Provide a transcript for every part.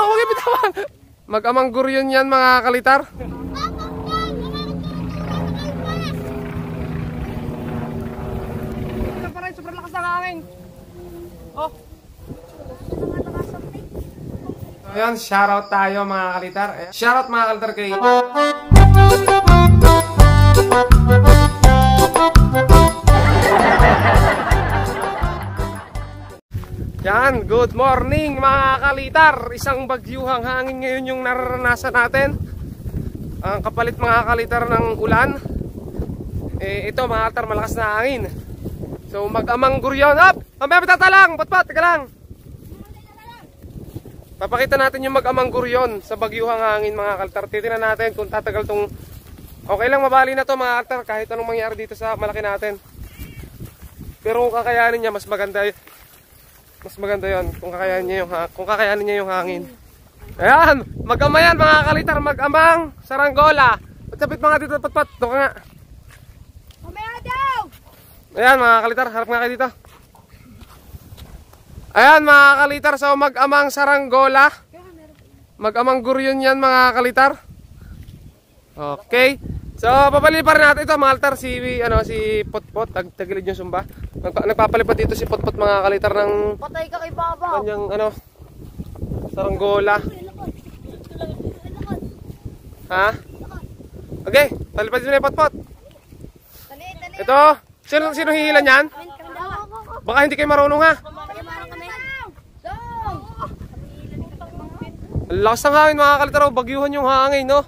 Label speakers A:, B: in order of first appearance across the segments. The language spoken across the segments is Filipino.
A: Oh, huwag ibitawan. Mag-amang guryon yan mga kalitar. Sobrang lakas ng hangin. Oh. Ayan, shoutout tayo mga kalitar. Shoutout mga kalitar kay... Yan, good morning mga kalitar. Isang bagyuhang hangin ngayon yung nararanasan natin. Ang kapalit mga kalitar ng ulan. Ito mga kalitar, malakas na hangin. So mag-amang guryon. Up! Mamaya patatalang! Patpat! Teka lang! Papakita natin yung mag-amang guryon sa bagyuhang hangin mga kalitar. Titignan natin kung tatagal tong... Okay lang, mabali na to mga kalitar kahit anong mangyari dito sa malaki natin. Pero kung kakayanin niya, mas maganda yon kung kakayanin niya yung hangin. Ayan, mag-amayan mga kalitar, mag-amang saranggola. Patsapit mga dito, patpat. Doon ka nga. Mamaya daw. Ayan mga kalitar, harap nga kayo dito. Ayan mga kalitar, so mag-amang saranggola. Mag-amang guryon yan mga kalitar. Okay. So papaliparin natin ito mga kalitar, si Potpot, tagilid yung sumba. Nagpapalipad dito si Potpot mga kalitar ng
B: patay ka kay Baba.
A: Kanyang saranggola. Ha? Okay, palipad din na yung Potpot. Ito, sino hihilan yan? Baka hindi kayo marunong ha. Ang lakas ng hangin mga kalitar, bagyuhan yung hangin no.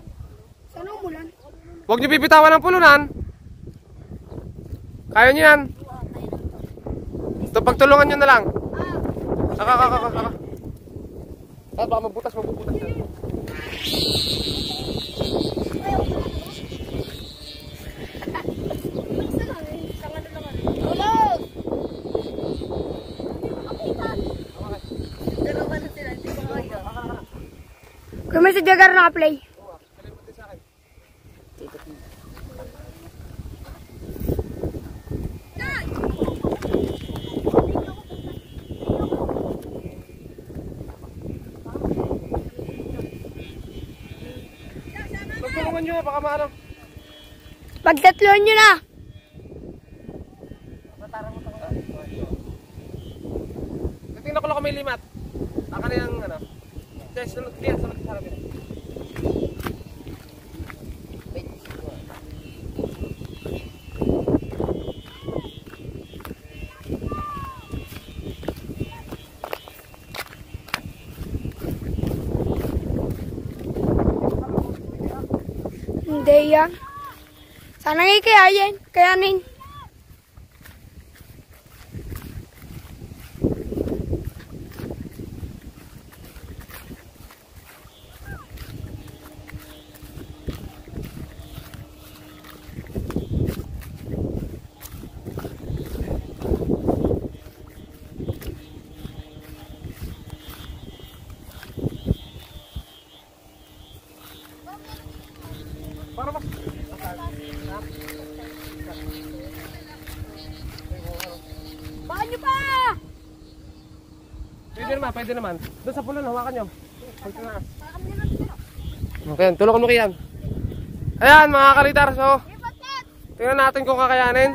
B: Sana umulan.
A: Huwag nyo bibitawan ng pulunan. Kaya nyo yan. Ito, pagtulungan nyo na lang. Kaka. Baka mabutas yan.
B: Kung may si Jagar naka-play.
A: Pagtulungan nyo, baka maano.
B: Pagtatluan nyo na.
A: Tingnan ko lang kung may limat. Baka na yung sunod sa akin.
B: Hindi yan. Sana nga kayanin.
A: Para mas
B: Banyo pa!
A: Pwede naman. Doon sa pulon, hawakan nyo. Okay, tulungan mo kiyan. Ayan mga kalitar, so tingnan natin kung kakayanin.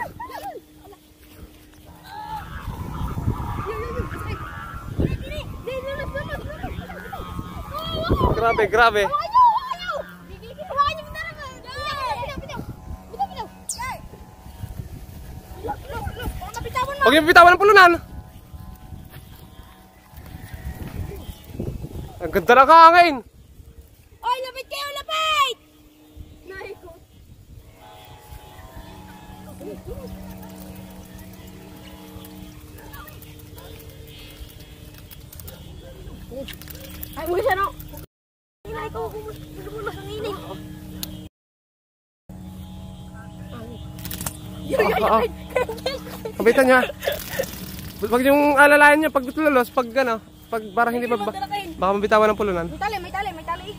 A: Grabe. Huwag yung bitawan ng pulunan. Ang ganda ng hangin.
B: Oy, lapit kayo, lapit! Naikot. Ay, mo siya no. Naikot ko. Bulubulas ang init.
A: Kapitan niya. Huwag yung alalayan niya pag tulalos, pag para hindi baka mabitawan ng pulunan.
B: May tali.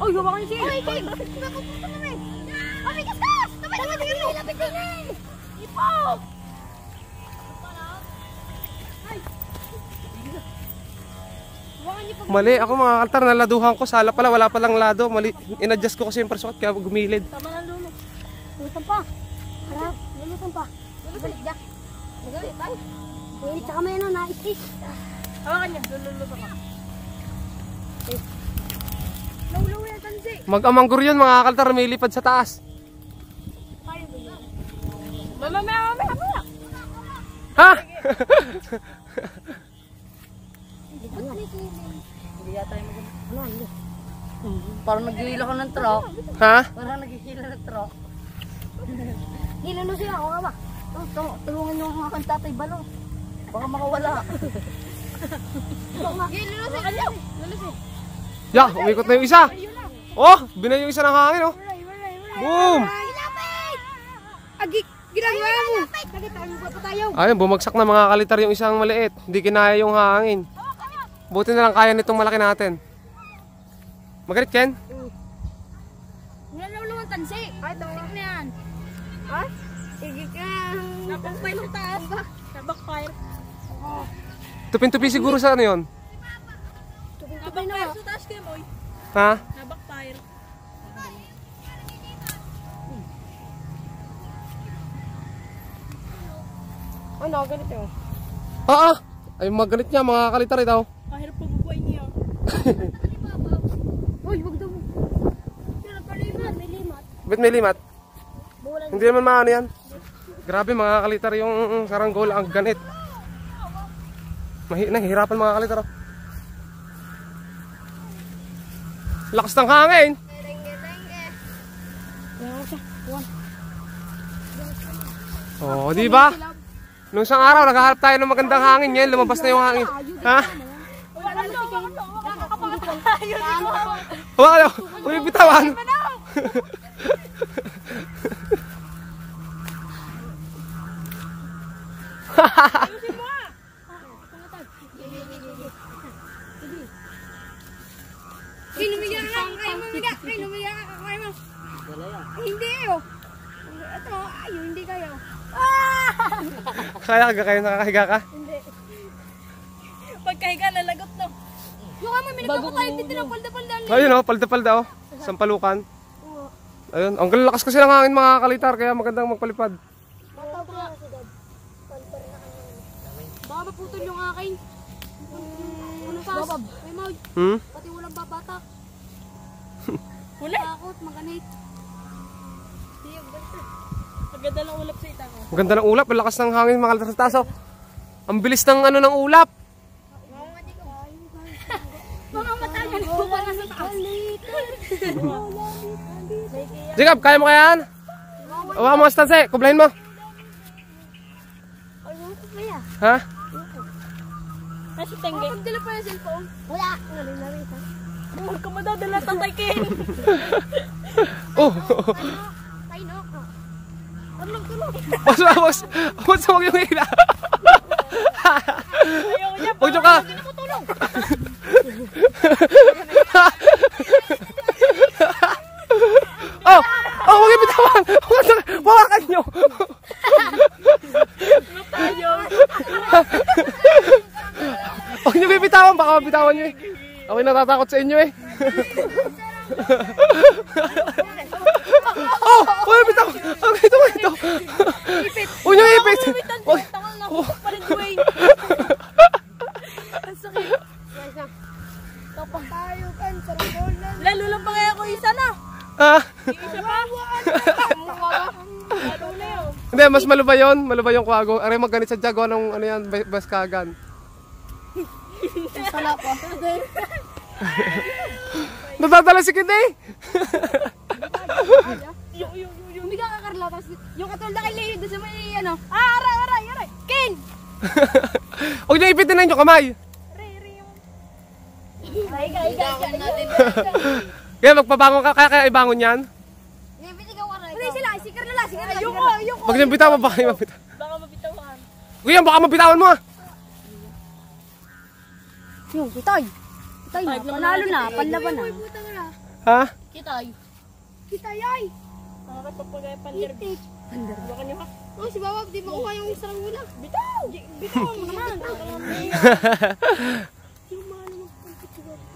B: Oh, gawa ko siya. Oy, Kim. Mami, kaskas! Lapit din eh! Ipo!
A: Mali, ako mga kaltar, naladuhan ko. Sala pala, wala palang lado. Mali, in-adjust ko kasi yung parsukat kaya gumilid.
B: Tama na lulo. Lulutan pa. Harap, lulutan pa. Balik dak. Magalit tayo. Eh, tsaka may ano, na-istis. Hawakan niya, lulutan ka. Lulaw yan, tansi.
A: Mag-amanggur yun mga kaltar, may lipad sa taas.
B: Mamaya.
A: Ha?
B: Hindi yata yung maganda. Parang naghihila ka ng truck.
A: Ha?
B: Parang naghihila ng truck. Hilalo siya ako nga ba? Tulungan niyo ang mga tatay balo. Baka makawala. Hilalo siya.
A: Ya, umikot na yung isa. Oh, binay yung isa ng hangin, oh. Boom!
B: Agik, ginagawa mo. Nagitago pa tayo.
A: Ayun, bumagsak na mga kalitar yung isang maliit. Hindi kinaya yung hangin. Buti na lang kaya nitong malaki natin. Magalit, Ken?
B: Nalulungan tansi. Ay, tawag na yan. Ha? Sige ka. Nabackfire sa taas. Nabackfire.
A: Tupin-tupi siguro sa ano yun?
B: Tupin-tupi na. Sa taas kayo, boy.
A: Ha?
B: Nabackfire. Ay, nakagalit yun.
A: Oo. Ay, magalit niya mga kalitar ito.
B: Kahirap pagbubuhay niya. Uy, wag daw mo. Pero palimat, may limat.
A: Ba't may limat?
B: Bulan.
A: Hindi naman maano yan. Grabe mga kalitar yung saranggol ang ganit. Nahihirapan mga kalitar. Oh. Lakas ng hangin. Oh, di ba? Nung isang araw naghahanap tayo ng magandang hangin, ngayon lumabas na yung hangin. Ha? Wala, uy bitawan.
B: Kinumiga ka kayo mo, kinumiga ka kayo mo. Hindi oh. Ito, ayo hindi kayo.
A: Kaya kayo nakakahiga ka?
B: Hindi. Pagkahiga nalagot no. Yung kami minagawa tayo dito ng palda-palda.
A: Ayun oh, palda-palda oh. Sampalukan. Ayun, ang lakas kasi ng hangin mga kalitar kaya magandang magpalipad.
B: Baka maputol yung akin. Ano pa? May maud. Pati walang babatak. Huli? Takot, maganit. Maganda lang ulap sa ita ko.
A: Maganda ng ulap, ang lakas ng hangin mga kalitar sa taas oh. Ang bilis ng ano ng ulap.
B: Mga matagal ko para sa taas.
A: Jacob, kaya mo kaya yan? Hawakan mo ang stanse, kublahin mo. Ha?
B: Nasa tengge. Magdala pa yung cellphone. Wala. Huwag ka madadala, Tatay Ken.
A: Oh.
B: Tayo no. Tulog.
A: Mas huwag yung hila.
B: Ayaw niya pa.
A: Huwag ka.
B: Hindi na mo tulog.
A: Oh, huwag yung bitawan. Hawakan nyo. Huwag nyo bibitawan, baka mabitawan nyo eh. Ako'y natatakot sa inyo eh. Oh, huwag yung bitawan. Ito. Huwag nyo ipit.
B: Tangal na ako pa rin, Dwayne. Ang sakit. Kapag tayo kan sa bola. Lalo lang pa kaya ako isa na.
A: Ah.
B: Isa pa? Lalo na yun.
A: Hindi, mas malubay yun. Malubay yung kwago. Aray magganit sa Jaguar ng ano yan, baskagan.
B: Sala pa.
A: Natadala si Kid eh.
B: Yung biga ka Carla, yung katulad na kay Leo doon sa may ano. Aray. Ken!
A: Huwag niyo ipitin na yung kamay.
B: Aray.
A: Kaya magpabangon ka, kaya ibangon yan.
B: Aray sila, si Carla. Ayoko.
A: Pag niyo bitawan, baka niyo mabitawan.
B: Baka mabitawan.
A: Kuya, baka mabitawan mo ah.
B: Yung kitay na, panalo na, panlaban na.
A: Ha?
B: Kitay ay! Nakakapagpagay pandir. Baka nyo ha? Oh, si Bawab, di makuha yung isang mula. Bitaw mo naman. Yung mga naman.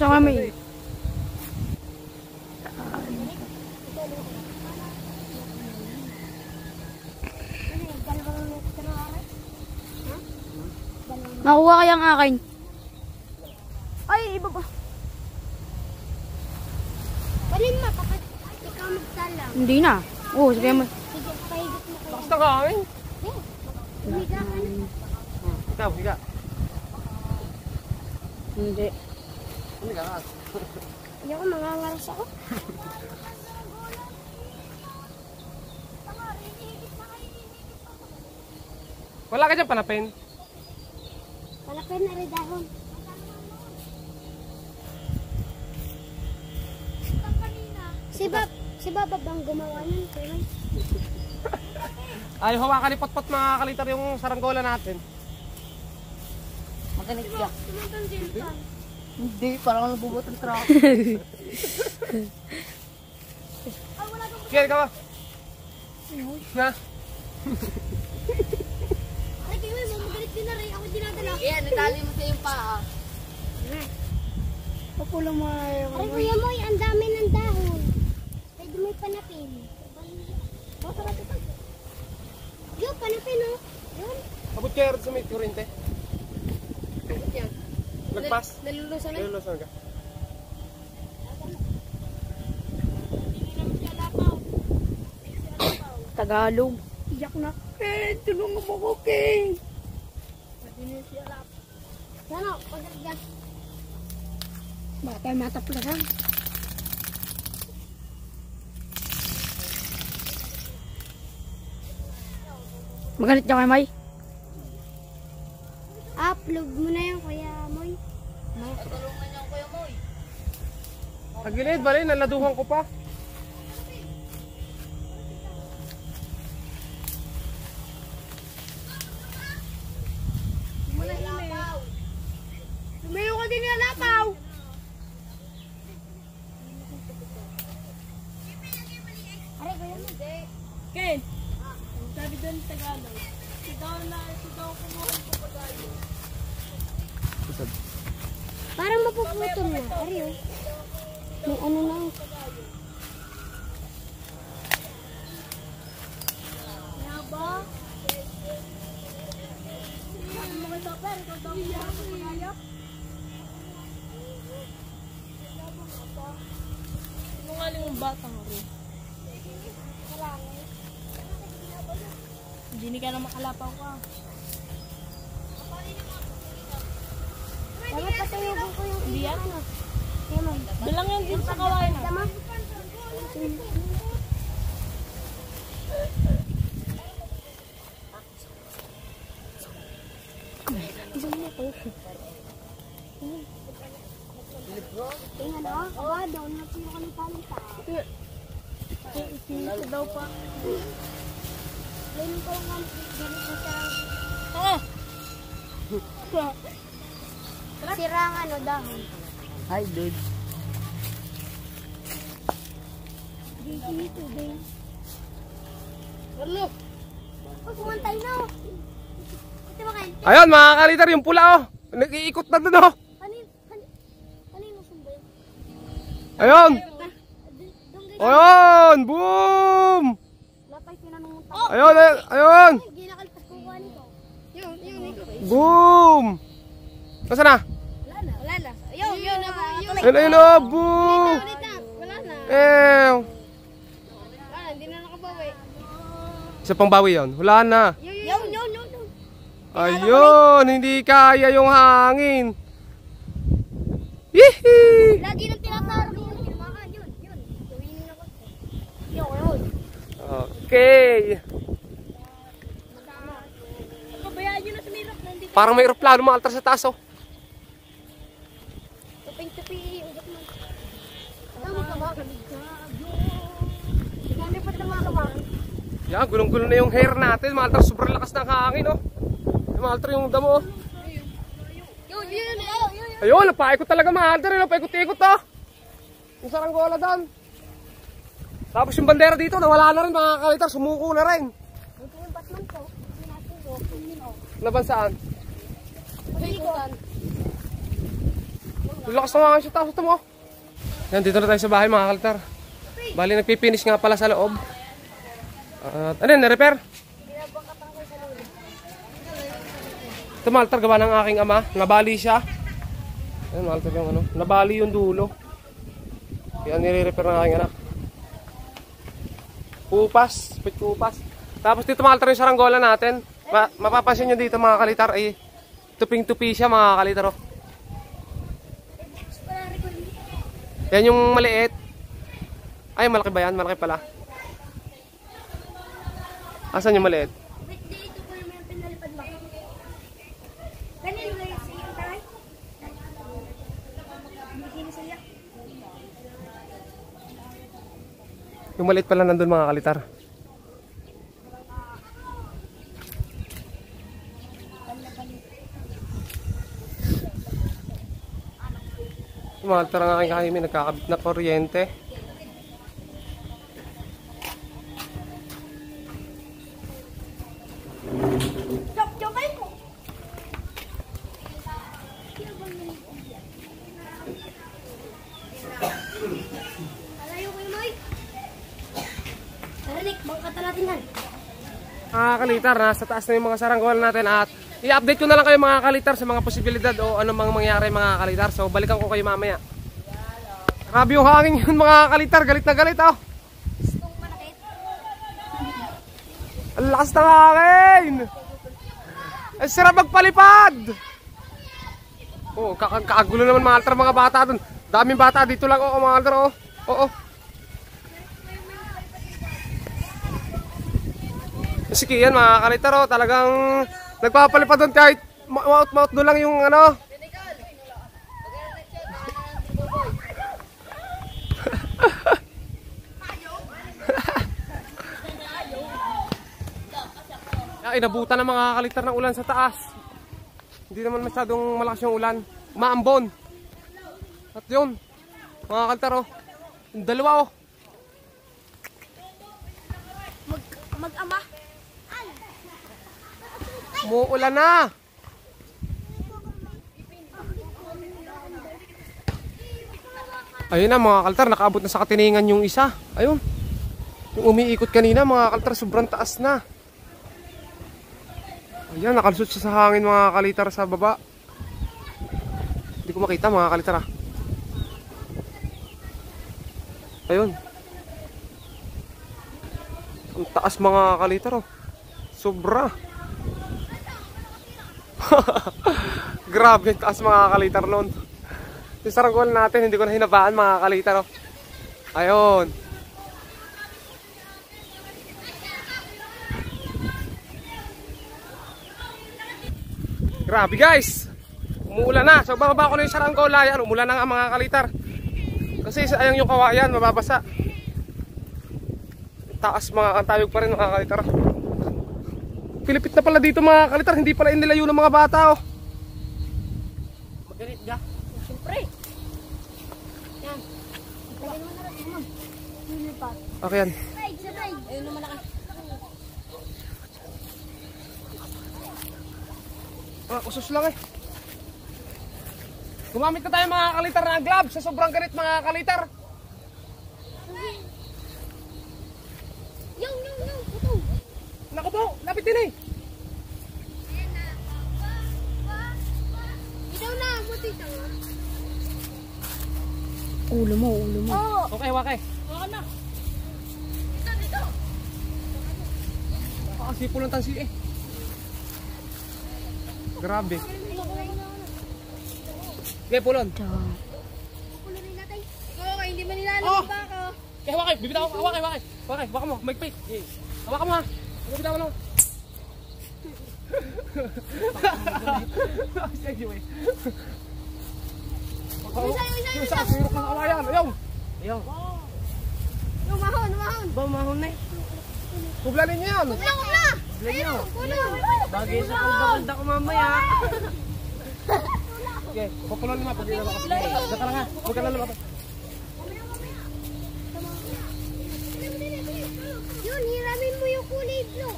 B: Sa kami. Nakuha kaya ang akin. Ay, iba ba?
C: Balin mo, kapag ikaw magsalang.
B: Hindi na. Oo, sabi mo.
C: Sige, pahigot mo kayo.
A: Basta kain.
C: Umiga ka na.
A: Ikaw, higa.
B: Hindi.
A: Hindi ka.
C: Hindi ako, mangangaras ako.
A: Wala ka dyan panapin.
C: Palapin na rin dahon. Si Baba bang gumawa nun?
A: Ay, hawakan ni Potpot mga kalitar yung saranggola natin.
D: Makinig ka. Hindi, parang nabubot ang truck.
A: Sige, ikaw. Na.
C: Ay, kayo mo, magalit din na rin. Ako dinadala.
D: Yan, natali mo sa yung paa.
B: Papulang mo yung...
C: Ay, kuya mo, ang dami ng dahon. Pwede mo panapin. Yo, panapin oh. Yun.
A: Abot kayo sa may kurente. Nagpas.
B: Nalulusan na.
A: Nalulusan ka.
B: Tagalog. Iyak na. Tulungan mo ko, King.
C: Yan o, pagkakagyan.
B: Baka tayo mataplasan. Magalit niya kay May.
C: Upload mo na yan, kuya Moy.
D: Tulungan niyo Kuya Moy.
A: Tagilid, bali, naladuhan ko pa.
B: Lumayo ka din na lapaw.
C: Aray, kuya mo.
B: Ken, sabi doon Tagalog. Sigaw kumuha ko pa tayo.
C: Parang mapuputol na. Aray oh. May ano na.
B: Yaba. Sinungaling yung batang rin. Hindi ka na makalapaw ka.
C: Dapat patayugan ko yung
B: Hindi yan?
C: ano. Kaya ma'am.
B: Bilang yan din sa kawain ha.
C: Tama?
B: Isang mo ko.
C: Tingnan o. Oo, doon na sino kami paling tao.
B: Ito daw pa.
C: Ganun ko lang ang ganun ko sa
B: Oo.
C: sirang ano dahon.
D: Hi, dude.
C: Dito, din. Carlo! Oh, kumantay na oh. Ito ba kayo?
A: Ayun, mga kalitar, yung pula oh. Nag-iikot na dun oh.
C: Kanino sumba yun?
A: Ayun.
C: Doon guys.
A: Ayun, boom.
C: Lapay tinanong mo
A: Ayun, ayun, ayun.
C: ginakalpas ko kuha nito.
B: Yun.
A: Boom. Nasaan na?
B: Wala na. Yun.
A: Ayun, ayun oh, boom.
B: Ulit na. Wala na. Hindi na nakabawi.
A: Isa pang bawi yun. Wala na.
B: Yun.
A: Ayun, hindi kaya yung hangin. Hihi.
C: Lagi nang tinatawag yun. Yun. Gawinin ako. Yun.
A: Okay.
B: Kabayaan nyo na sumirap na hindi.
A: Parang may aeroplano mga altar sa taas oh.
C: Tuping-tupi. Ugat mo. Tama ka ba? Hindi pa tama ka ba?
A: Yan, gulong-gulong na yung hair natin. Mga altar, sobrang lakas ng hangin oh. Mga altar yung damo oh.
B: Yun.
A: Ayun, napaikot talaga mga altar. Napaikot-ikot oh. Yung saranggola doon. Tapos yung bandera dito, nawala na rin mga kalitar. Sumuko na rin.
C: Ito yung Batman ko.
A: Laban saan? Lakas na nga siya, taas ito mo. Yan, dito na tayo sa bahay mga kaltar. Bali, nagpipinish nga pala sa loob. At ano yun, na-repair? Ito mga kaltar, gawa ng aking ama. Nabali siya. Ayan mga kaltar yung ano. Nabali yung dulo. Kaya nire-repair ng aking anak. Kupas, split kupas. Tapos dito mga kaltar yung saranggola natin. Mapapansin nyo dito mga kalitar, ay tuping-tupi siya mga kalitar. Oh. Yan yung maliit. Ay, malaki ba yan? Malaki pala. Asan yung maliit?
C: Dito ko yung pinalipad mo. Ganyan mo yung siya tayo. Hindi siya.
A: Yung maliit pala nandun mga kalitar. Yung mga kalitar ng aking kahimi, nagkakabit na kuryente.
C: Jokay ko. Alayo ko yung Moy. Narinig, bang katalatinan.
A: Mga kalitar, nasa taas na yung mga saranggola natin at i-update ko na lang kayo mga kalitar sa mga posibilidad o ano mang mangyari mga kalitar. So balikan ko kayo mamaya. Grabe yung hangin yun mga kalitar, galit na galit oh.
C: Gustong manakit.
A: Ang lakas ng hangin! Ang sarap magpalipad! Oh, kakagulo naman mga kalitar mga bata dun. Daming bata dito lang oh mga kalitar oh. Oo. Sige yan mga kalitar oh, talagang nagpapalipad doon kahit maut-maut doon lang yung ano. Ay, inabutan ng mga kalitar ng ulan sa taas. Hindi naman masyadong malakas yung ulan. Maambon. At yun, mga kalitar oh, yung dalawa oh.
C: Mag-ama.
A: Muulan na. Ayun na mga kaltar, nakaabot na sa katiningan yung isa. Ayun. Yung umiikot kanina mga kaltar, sobrang taas na. Ayan, nakalusot siya sa hangin mga kalitar sa baba. Hindi ko makita mga kalitar ah. Ayun. Ang taas mga kalitar oh. Sobra. Grabe, taas mga kalitar nun. Yung saranggola natin, hindi ko na hinabaan mga kalitar oh. Ayun. Grabe guys. Umuulan na. So bababa ko na yung saranggola. Yan, umulan na nga mga kalitar. Kasi sayang yung kawayan, mababasa. Taas mga kantayog pa rin mga kalitar. Pilipit na pala dito mga kalitar, hindi pala inilayo ng mga bata oh. Magalit ka?
C: Siyempre. Yan. Lagyan mo na rin mo. Lilipat.
A: Okay yan.
C: Sabay. Ayun naman ako.
A: Usos lang eh. Gumamit na tayo mga kalitar ng gloves sa sobrang ganit mga kalitar.
C: Yung. Puto.
A: Naku po, lapit din eh.
C: Ikaw na, buti ka nga.
B: Ulo mo.
C: Oo.
A: Okay, wakay.
C: Oo na. Dito.
A: Pakasipo ng tansi eh. Grabe. Okay, pulon.
C: Pulunin natin. Ikaw, hindi man nilalabas pa ako.
A: Okay, wakay, bibitaw ako. Wakay. Wakay, waka mo, magpit. Hawakan mo ha. Bibitaw mo lang. Anyway. Isa. Sirok ng awayan. Ayaw.
C: Yung mahon.
A: Mahon na eh. Kublanin niyo yan.
C: Kubla. Ayun, kubla.
D: Bagay sa pagdaganda ko mamaya.
A: Okay, papulan mo pag ilalakas. Daka lang ha. Huwag ka lalabas.
C: Yun, hiramin mo yung kulay blue.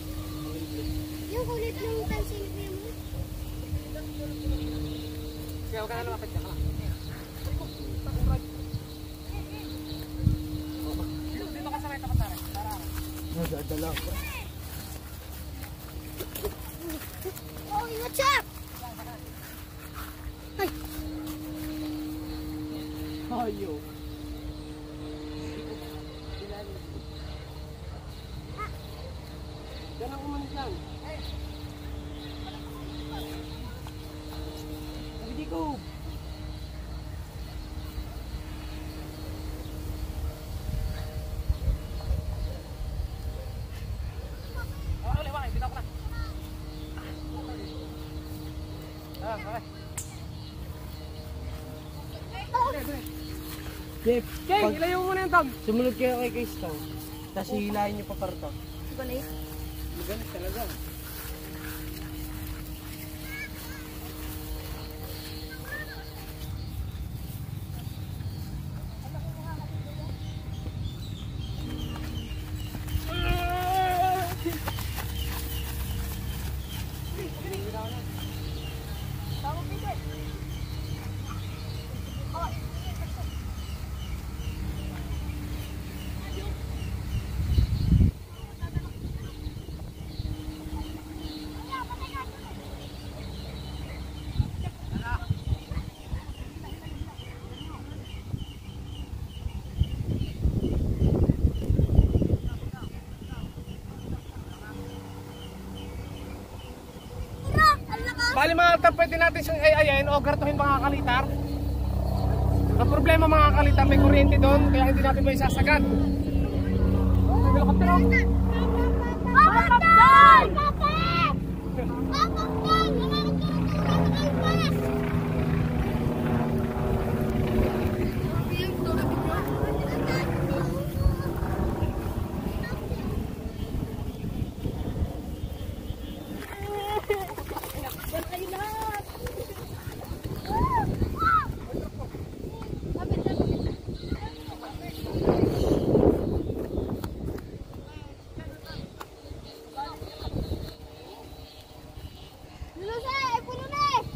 C: Yung kulay blue yung tansin mo.
A: Okay, huwag ka lalabas. Daka lang.
C: Chap! Ay!
A: Ayo. Yan ang umanis lang. Hindi ko.
E: Jeff,
A: Keng, ilayo mo na yung tag.
E: sumunod kayo kay Kristo. Tapos hihilahin niyo pa parto.
B: Ganit.
A: Magalit talaga. Bali mga kaltar, pwede natin siyang ayayin o gartuhin mga kalitar. Ang problema mga kalitar, may kuryente doon, kaya hindi natin may sasagad. Helikoptero!
C: Papagdan! Papagdan!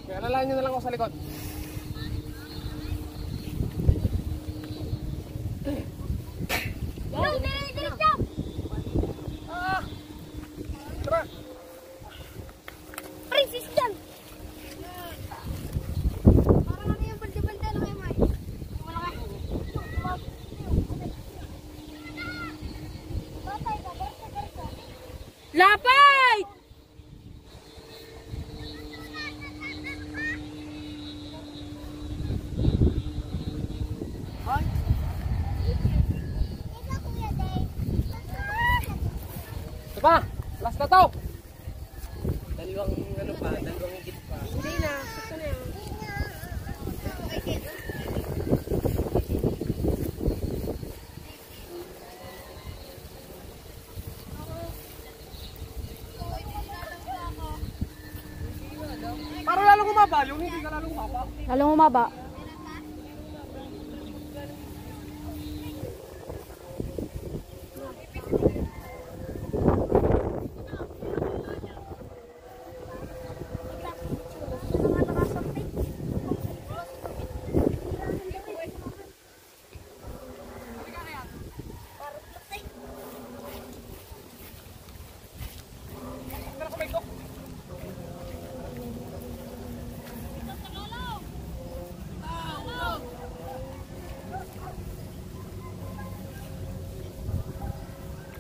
A: Kaya alalahan nyo na lang ako sa likod. Tara!
C: Princess dyan! Parang ano yung balde-balde na kayo, Mike? Malaki. Batay ka, barka.
B: Lapay!
A: Diba? Last na to!
E: Dalawang ano pa, dalawang higit pa.
B: Hindi na. Gusto na yan.
A: Para lalong umaba, yung hindi ka lalong umaba.
B: Lalong umaba.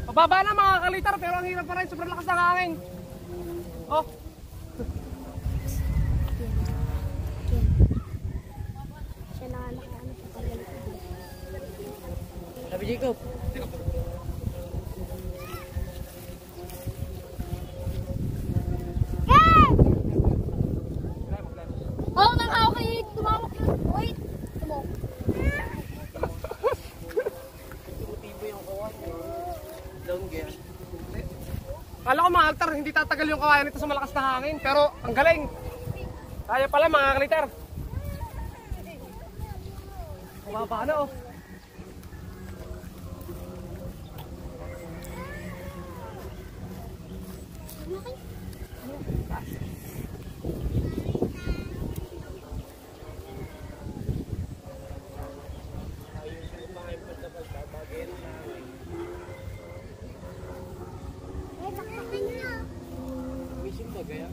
A: Mababa na mga kalitar, pero ang hirap pa rin, sobrang lakas ng hangin. Oh,
C: Siya na nakaano sa pagalit.
E: Sabi Jacob,
C: Oh, nang kay tumawak yun. Wait. Tumawak.
E: tumutibo yung kawan. Down gear.
A: kala ko mga altar, hindi tatagal yung kawayan nito sa malakas na hangin, pero ang galing. Kaya pala mga kalitar. Mababa na oh.
C: Eh, taktakin niyo.
E: Mission ba gaya?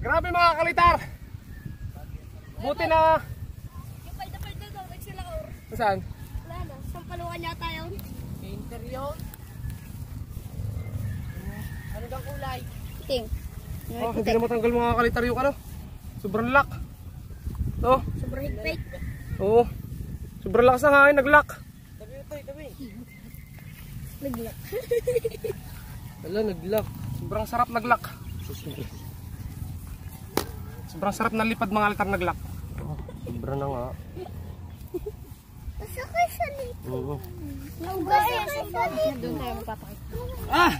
A: Grabe mga kalitar. Buti na.
B: Yung palda-palda daw, sila or.
A: Saan?
B: Wala na, sampalukan yata yun.
E: Interior. Ano bang kulay?
B: Ting.
A: Oh, hindi na matanggal mga kalitar yung ano. Sobrang lock. Oh,
B: Sobrang higpit.
A: oo. Sobrang lakas ng hangin, nag-lock.
E: Tabi ito, tabi.
B: Naglock.
E: Wala, nag-lock.
A: Sobrang sarap nag-lock. Sobrang sarap na lipad mga kalitar nag-lock.
E: Sobra na nga.
B: Masakay sa lip.
E: Oo.
B: Masakay sa lip. Doon tayo magpapakita.
A: Ah!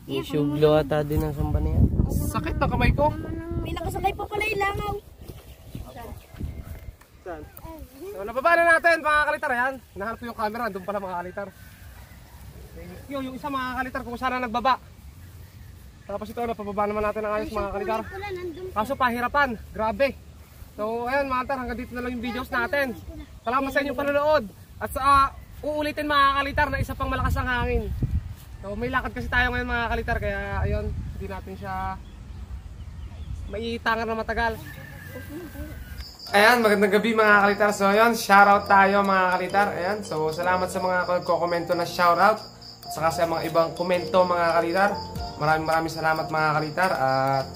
E: Isuglo ata din ang samba niya.
A: Sakit na kamay ko.
B: May nakasakay pa pala yung langaw.
A: Saan? So, nababa na natin mga kalitar. Ayan, hinahanap ko yung camera. Doon pala mga kalitar. Yung isa mga kalitar kung saan na nagbaba. Tapos ito, napababa naman natin ang ayos mga kalitar. Kaso pahirapan, grabe. So ayan mga kalitar, hanggang dito na lang yung videos natin. Salamat sa inyong panonood. At sa uulitin mga kalitar na isa pang malakas ang hangin. So may lakad kasi tayo ngayon mga kalitar, kaya ayun, hindi natin siya maitangan na matagal. Ayan, magandang gabi mga kalitar. So ayun, shoutout tayo mga kalitar. Ayan, so salamat sa mga nagko-komento na shoutout. At saka sa mga ibang komento mga kalitar. Maraming salamat mga kalitar. At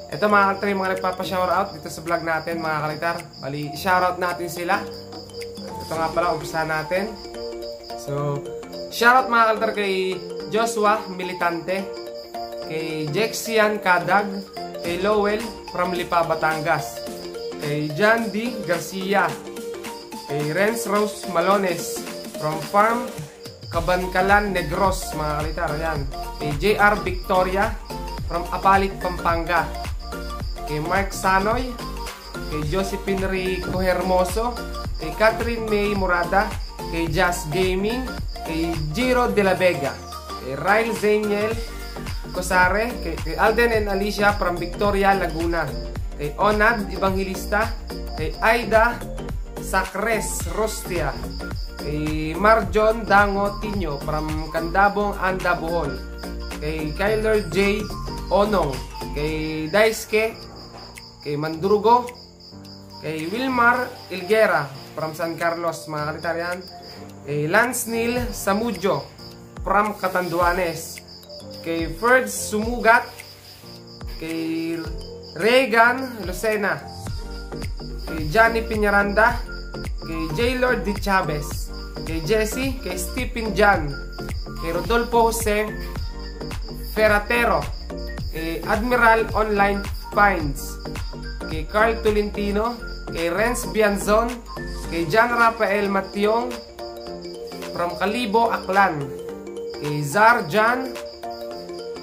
A: ito mga kalitar, yung mga nagpapa-shoutout dito sa vlog natin mga kalitar. Bali, shoutout natin sila. Ito nga pala, umpisa natin. So, shoutout mga kalitar kay Joshua Militante, kay Jexian Kadag, kay Lowell from Lipa, Batangas, kay John D. Garcia, kay Renz Rose Malones from Farm Kabankalan Negros mga kalitar. Ayan. Kay JR Victoria from Apalit, Pampanga, kay Mark Sanoy, kay Josephine Rico Hermoso, kay Catherine May Murada, kay Jazz Gaming, kay Giro de la Vega, kay Ryle Zaniel Cosare, kay Alden and Alicia from Victoria, Laguna, kay Onad Evangelista, kay Aida Sacres Rostia, kay Marjon Dango Tinyo from Candabong, Anda, Bohol, kay Kyler J. Onong, kay Daisuke, kay Mandrugo, kay Wilmar Ilguera from San Carlos mga kalitaryan, kay Lance Neil Samudjo from Catanduanes, kay Ferds Sumugat, kay Regan Lucena, kay Johnny Piñaranda, kay J. Lord D. Chavez, kay Jesse, kay Stephen Jan, kay Rodolfo Jose Ferratero, kay Admiral Online Finds, kay Carl Tolentino, kay Renz Bianzon, kay John Rafael Mationg from Kalibo, Aklan, kay Zar Jan,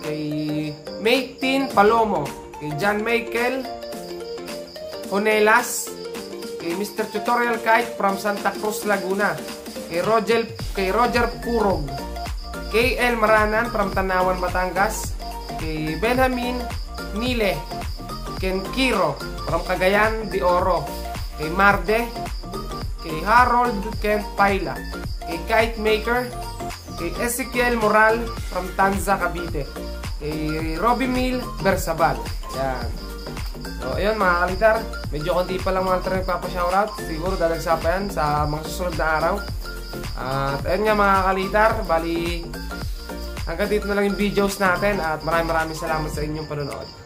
A: kay Maytin Palomo, kay John Michael Honelas, kay Mr. Tutorial Kite from Santa Cruz, Laguna, kay Roger Purog, kay El Maranan from Tanawan, Batangas, kay Benjamin Nile, Ken Kiro from Cagayan de Oro, kay Marde, kay Harold Kent Paila, kay Kite Maker, kay Ezekiel Moral from Tanza, Cavite, kay Robbie Mil Bersabal. Yan. So ayun mga kalitar, medyo konti pa lang mga kalitar nagpapa-shoutout. Siguro dadagsa pa yan sa mga susunod na araw. At ayun nga mga kalitar, bali hanggang dito na lang yung videos natin at maraming salamat sa inyong panonood.